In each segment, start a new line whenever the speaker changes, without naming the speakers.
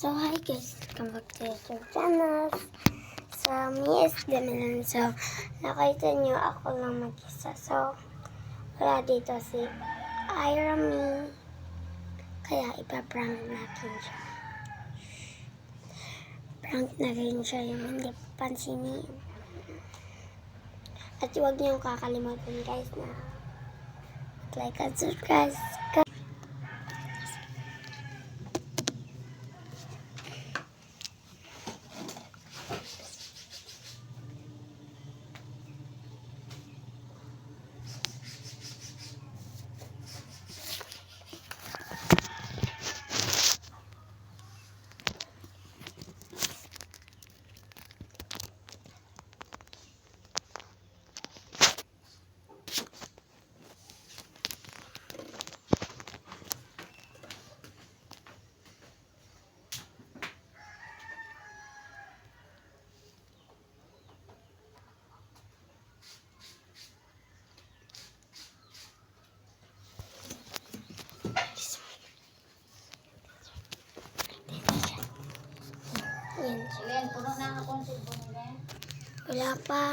So, hi guys, welcome back to YouTube channel. So, me is Demilan. So, nakita nyo ako lang mag-isa. So, wala dito si Irami. Kaya ipaprank natin siya. Prank na rin siya yung hindi pansinin. At huwag niyong kakalimutan guys na like and subscribe. Yan.
Len, puno na ang akong cellphone ni Len.
Wala pa.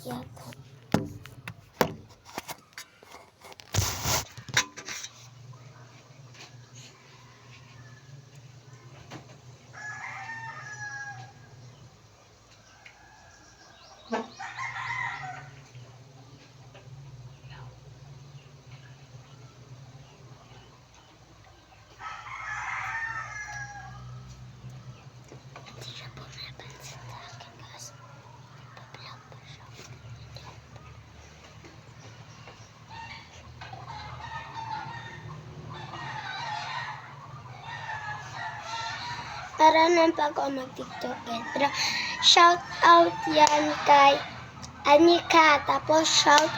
Yata. Hindi siya pumapansin sa akin kasi nagpa-vlog pa siya. Marunong pa ako mag-TikTok guys. Pero shout out yan kay Anika. Tapos shout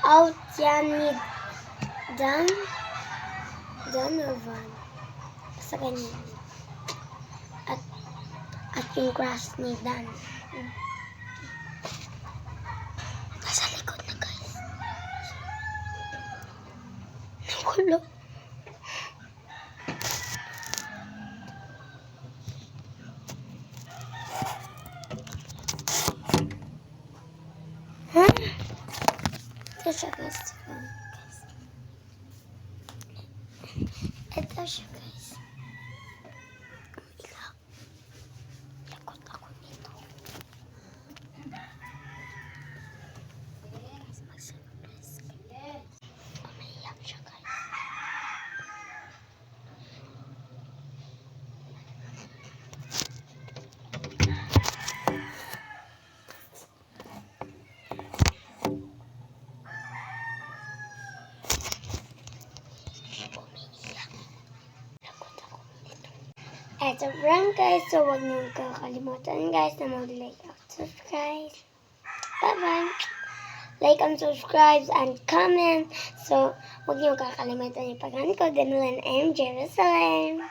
out yan ni Donovan. Basta ganyan. At yung crush ni Dan. Nasa likod na guys. Nawala. Huh? Ito siya guys. Ito siya guys. Umilaw. Lakot ako nito. Mag-surprise. Umiyak siya guys. Eto prank guys, so huwag niyong kakalimutan guys na mag-like at subscribe. Bye-bye! Like and subscribe and comment. So, huwag niyong kakalimutan yung pag-hand ko, Demilan M. Jerusalem.